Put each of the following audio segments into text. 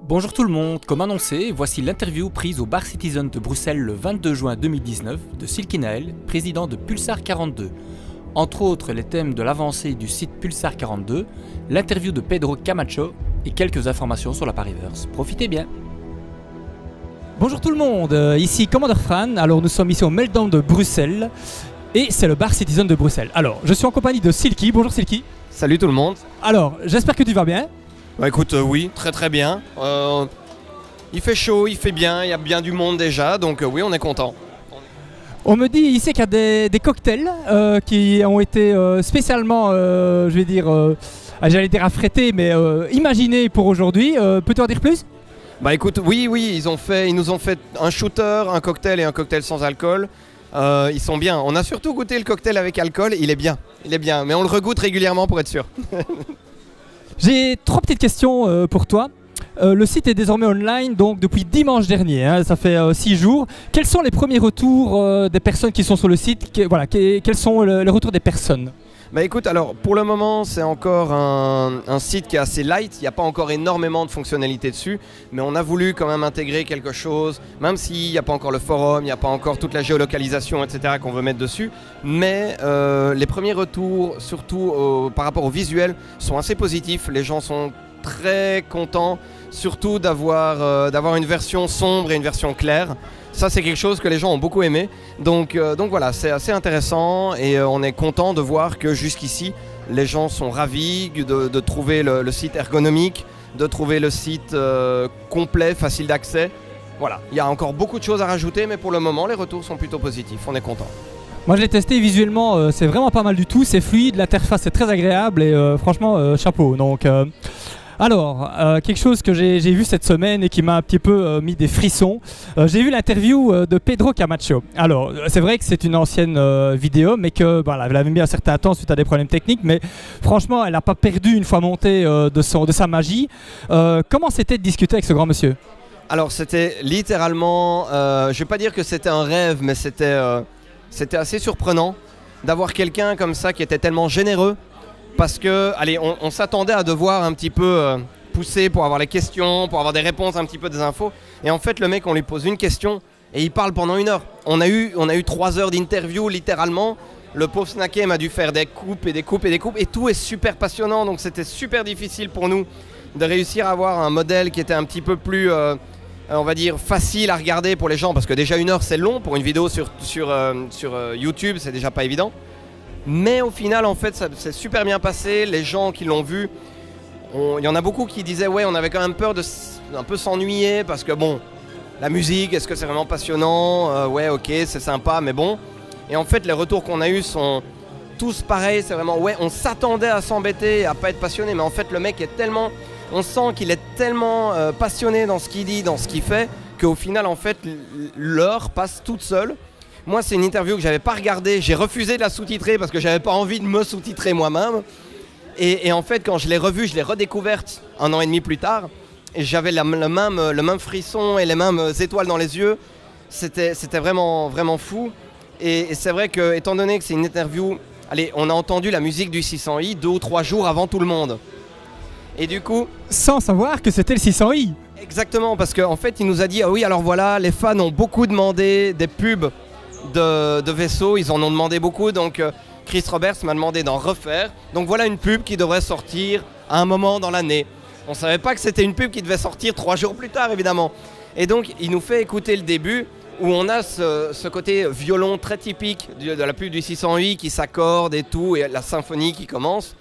Bonjour tout le monde, comme annoncé, voici l'interview prise au Bar Citizen de Bruxelles le 22 juin 2019 de Silky Nael, président de Pulsar 42. Entre autres les thèmes de l'avancée du site Pulsar 42, l'interview de Pedro Camacho et quelques informations sur la Pariverse. Profitez bien. Bonjour tout le monde, ici Commander Fran, alors nous sommes ici au Meltdown de Bruxelles et c'est le Bar Citizen de Bruxelles. Alors, je suis en compagnie de Silky, bonjour Silky. Salut tout le monde. Alors, j'espère que tu vas bien. Bah écoute, oui, très bien. Il fait chaud, il fait bien, il y a bien du monde déjà, donc oui, on est content. On me dit ici qu'il y a des cocktails qui ont été spécialement, j'allais dire affrétés, mais imaginés pour aujourd'hui. Peux-tu en dire plus ? Bah écoute, oui, ils nous ont fait un shooter, un cocktail et un cocktail sans alcool. Ils sont bien. On a surtout goûté le cocktail avec alcool, il est bien, mais on le regoute régulièrement pour être sûr. J'ai 3 petites questions pour toi. Le site est désormais online donc depuis dimanche dernier, hein, ça fait 6 jours. Quels sont les premiers retours des personnes qui sont sur le site ? Quels sont les retours des personnes ? Bah écoute, alors pour le moment c'est encore un site qui est assez light, il n'y a pas encore énormément de fonctionnalités dessus, mais on a voulu quand même intégrer quelque chose, même s'il n'y a pas encore le forum, il n'y a pas encore toute la géolocalisation, etc. qu'on veut mettre dessus, mais les premiers retours, surtout par rapport au visuel, sont assez positifs, les gens sont très contents, surtout d'avoir une version sombre et une version claire. Ça, c'est quelque chose que les gens ont beaucoup aimé. Donc voilà, c'est assez intéressant et on est content de voir que jusqu'ici, les gens sont ravis de trouver le site ergonomique, de trouver le site complet, facile d'accès. Voilà, il y a encore beaucoup de choses à rajouter, mais pour le moment, les retours sont plutôt positifs. On est content. Moi, je l'ai testé visuellement, c'est vraiment pas mal du tout. C'est fluide, l'interface est très agréable et franchement, chapeau. Donc... Alors, quelque chose que j'ai vu cette semaine et qui m'a un petit peu mis des frissons, j'ai vu l'interview de Pedro Camacho. Alors, c'est vrai que c'est une ancienne vidéo, mais que voilà, elle avait mis un certain temps suite à des problèmes techniques, mais franchement, elle n'a pas perdu une fois montée de sa magie. Comment c'était de discuter avec ce grand monsieur ? Alors, c'était littéralement, je ne vais pas dire que c'était un rêve, mais c'était assez surprenant d'avoir quelqu'un comme ça qui était tellement généreux. Parce que, allez, on s'attendait à devoir un petit peu pousser pour avoir les questions, pour avoir des réponses, un petit peu des infos. Et en fait, le mec, on lui pose une question et il parle pendant 1 heure. On a eu 3 heures d'interview, littéralement. Le pauvre Snakem a dû faire des coupes et des coupes et des coupes. Et tout est super passionnant, donc c'était super difficile pour nous de réussir à avoir un modèle qui était un petit peu plus, on va dire, facile à regarder pour les gens. Parce que déjà 1 heure, c'est long pour une vidéo sur YouTube, c'est déjà pas évident. Mais au final, en fait, ça s'est super bien passé. Les gens qui l'ont vu, il y en a beaucoup qui disaient ouais, on avait quand même peur d'un peu s'ennuyer parce que bon, la musique, est-ce que c'est vraiment passionnant ? Ouais, ok, c'est sympa, mais bon. Et en fait, les retours qu'on a eus sont tous pareils. C'est vraiment ouais, on s'attendait à s'embêter, à pas être passionné, mais en fait, le mec est tellement, on sent qu'il est tellement passionné dans ce qu'il dit, dans ce qu'il fait, qu'au final, en fait, l'heure passe toute seule. Moi, c'est une interview que j'avais pas regardée. J'ai refusé de la sous-titrer parce que j'avais pas envie de me sous-titrer moi-même. Et en fait, quand je l'ai revue, je l'ai redécouverte 1 an et demi plus tard. Et j'avais le même frisson et les mêmes étoiles dans les yeux. C'était vraiment, vraiment fou. Et c'est vrai que, étant donné que c'est une interview... Allez, on a entendu la musique du 600i 2 ou 3 jours avant tout le monde. Et du coup... Sans savoir que c'était le 600i. Exactement, parce qu'en fait, il nous a dit « Ah oui, alors voilà, les fans ont beaucoup demandé des pubs de vaisseaux, ils en ont demandé beaucoup, donc Chris Roberts m'a demandé d'en refaire. Donc voilà une pub qui devrait sortir à un moment dans l'année. On ne savait pas que c'était une pub qui devait sortir 3 jours plus tard, évidemment. Et donc il nous fait écouter le début, où on a ce côté violon très typique de la pub du 600i qui s'accorde et tout, et la symphonie qui commence.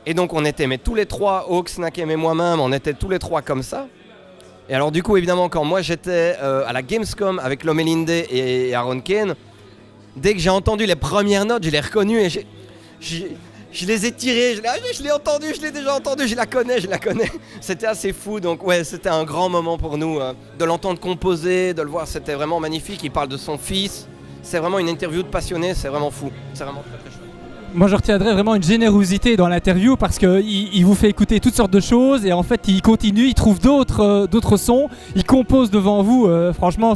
Et donc on était, mais tous les 3, Hawk, Snakem et moi-même, on était tous les 3 comme ça. Et alors du coup, évidemment, quand moi j'étais à la Gamescom avec Lomelinde et Aaron Kane, dès que j'ai entendu les premières notes, je l'ai reconnu et je les ai tirées. Je l'ai entendu, je l'ai déjà entendu, je la connais. C'était assez fou, donc ouais, c'était un grand moment pour nous de l'entendre composer, de le voir, c'était vraiment magnifique. Il parle de son fils, c'est vraiment une interview de passionné, c'est vraiment fou, c'est vraiment très très chouette. Moi, je retiendrai vraiment une générosité dans l'interview parce qu'il vous fait écouter toutes sortes de choses et en fait, il continue, il trouve d'autres sons, il compose devant vous. Franchement,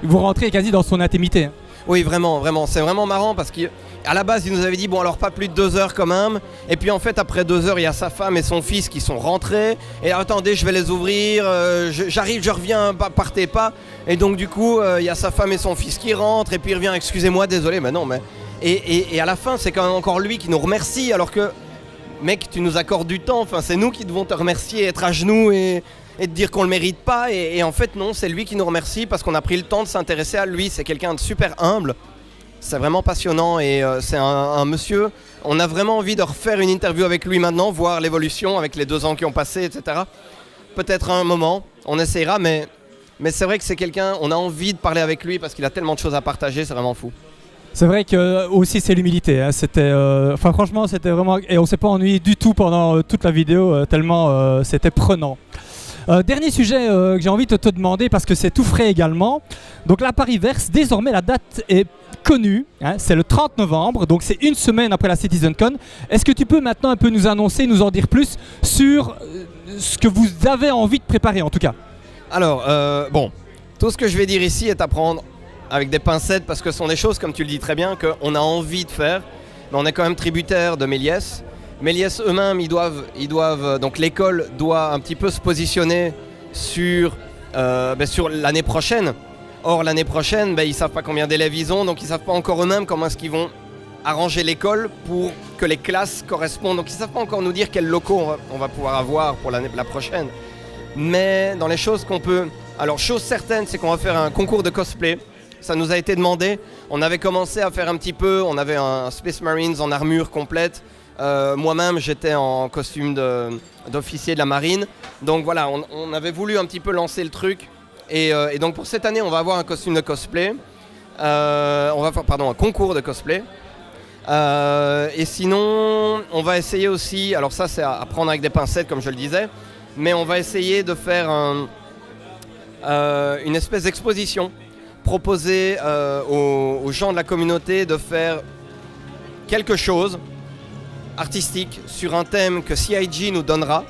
vous rentrez quasi dans son intimité. Oui, vraiment, c'est vraiment marrant parce qu'il À la base, il nous avait dit, bon alors pas plus de 2 heures quand même. Et puis en fait, après 2 heures, il y a sa femme et son fils qui sont rentrés. Et attendez, je vais les ouvrir, j'arrive, je reviens, partez pas. Et donc du coup, il y a sa femme et son fils qui rentrent. Et puis il revient, excusez-moi, désolé, mais non. Mais... Et à la fin, c'est quand même encore lui qui nous remercie. Alors que, mec, tu nous accordes du temps. Enfin, c'est nous qui devons te remercier, être à genoux et te dire qu'on le mérite pas. Et en fait, non, c'est lui qui nous remercie parce qu'on a pris le temps de s'intéresser à lui. C'est quelqu'un de super humble. C'est vraiment passionnant et c'est un monsieur, on a vraiment envie de refaire une interview avec lui maintenant, voir l'évolution avec les 2 ans qui ont passé, etc. Peut-être à un moment, on essaiera, mais c'est vrai que c'est quelqu'un, on a envie de parler avec lui parce qu'il a tellement de choses à partager, c'est vraiment fou. C'est vrai que aussi c'est l'humilité, hein. C'était, franchement c'était vraiment, et on s'est pas ennuyé du tout pendant toute la vidéo, tellement c'était prenant. Dernier sujet que j'ai envie de te demander parce que c'est tout frais également. Donc la Paris-Verse, désormais la date est connue, hein, c'est le 30 novembre, donc c'est une semaine après la CitizenCon. Est-ce que tu peux maintenant un peu nous annoncer, nous en dire plus sur ce que vous avez envie de préparer en tout cas? Alors, bon, tout ce que je vais dire ici est à prendre avec des pincettes parce que ce sont des choses, comme tu le dis très bien, qu'on a envie de faire, mais on est quand même tributaire de Méliès. Méliès eux-mêmes, ils doivent, donc l'école doit un petit peu se positionner sur l'année prochaine. Or, l'année prochaine, ils ne savent pas combien d'élèves ils ont, donc ils ne savent pas encore eux-mêmes comment est-ce qu'ils vont arranger l'école pour que les classes correspondent. Donc ils ne savent pas encore nous dire quels locaux on va pouvoir avoir pour la prochaine. Mais dans les choses qu'on peut... Alors, chose certaine, c'est qu'on va faire un concours de cosplay. Ça nous a été demandé. On avait commencé à faire un petit peu, on avait un Space Marines en armure complète. Moi-même, j'étais en costume d'officier de la marine. Donc voilà, on avait voulu un petit peu lancer le truc. Et donc pour cette année, on va avoir un costume de cosplay. On va faire, un concours de cosplay. Et sinon, on va essayer aussi, alors ça c'est à prendre avec des pincettes comme je le disais, mais on va essayer de faire une espèce d'exposition. Proposer aux gens de la communauté de faire quelque chose artistique sur un thème que CIG nous donnera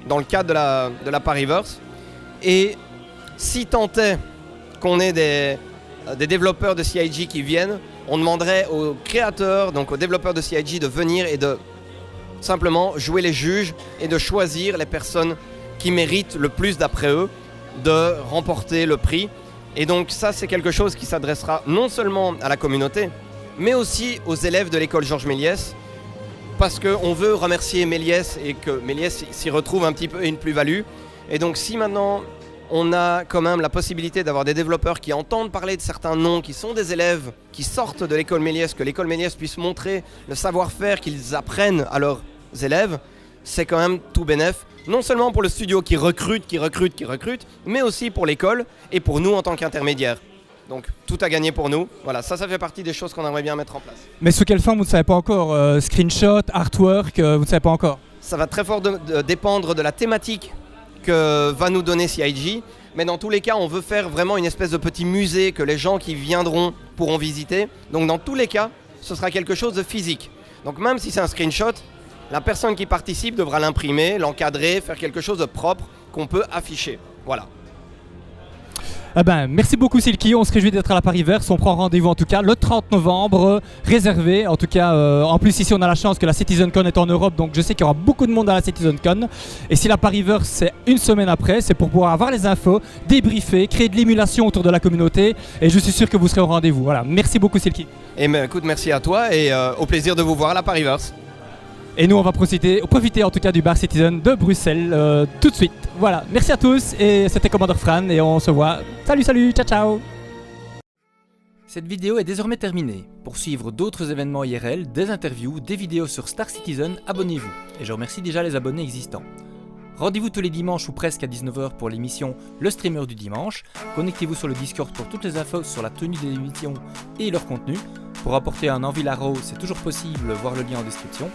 dans le cadre de la Paris-Verse. Et si tant est qu'on ait des développeurs de CIG qui viennent, on demanderait aux créateurs, donc aux développeurs de CIG de venir et de simplement jouer les juges et de choisir les personnes qui méritent le plus d'après eux de remporter le prix. Et donc ça c'est quelque chose qui s'adressera non seulement à la communauté, mais aussi aux élèves de l'école Georges Méliès, parce qu'on veut remercier Méliès et que Méliès s'y retrouve un petit peu une plus-value. Et donc si maintenant on a quand même la possibilité d'avoir des développeurs qui entendent parler de certains noms, qui sont des élèves, qui sortent de l'école Méliès, que l'école Méliès puisse montrer le savoir-faire qu'ils apprennent à leurs élèves, c'est quand même tout bénef. Non seulement pour le studio qui recrute, mais aussi pour l'école et pour nous en tant qu'intermédiaires. Donc tout a gagné pour nous. Voilà, ça fait partie des choses qu'on aimerait bien mettre en place. Mais sous quelle forme, vous ne savez pas encore? Screenshot, artwork, vous ne savez pas encore? Ça va très fort dépendre de la thématique que va nous donner CIG. Mais dans tous les cas, on veut faire vraiment une espèce de petit musée que les gens qui viendront pourront visiter. Donc dans tous les cas, ce sera quelque chose de physique. Donc même si c'est un screenshot, la personne qui participe devra l'imprimer, l'encadrer, faire quelque chose de propre qu'on peut afficher. Voilà. Eh ben, merci beaucoup Silky, on se réjouit d'être à la Paris-Verse, on prend rendez-vous en tout cas le 30 novembre, réservé, en tout cas, en plus ici on a la chance que la CitizenCon est en Europe, donc je sais qu'il y aura beaucoup de monde à la CitizenCon, et si la Paris-Verse c'est une semaine après, c'est pour pouvoir avoir les infos, débriefer, créer de l'émulation autour de la communauté, et je suis sûr que vous serez au rendez-vous. Voilà, merci beaucoup Silky. Et écoute, merci à toi, et au plaisir de vous voir à la Paris-Verse. Et nous on va profiter en tout cas du bar Citizen de Bruxelles tout de suite. Voilà, merci à tous et c'était Commodore Fran et on se voit. Salut, ciao ciao. Cette vidéo est désormais terminée. Pour suivre d'autres événements IRL, des interviews, des vidéos sur Star Citizen, abonnez-vous. Et je remercie déjà les abonnés existants. Rendez-vous tous les dimanches ou presque à 19 h pour l'émission Le Streamer du Dimanche. Connectez-vous sur le Discord pour toutes les infos sur la tenue des émissions et leur contenu. Pour apporter un Envie Laro, c'est toujours possible, voir le lien en description.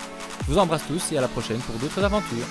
Je vous embrasse tous et à la prochaine pour d'autres aventures.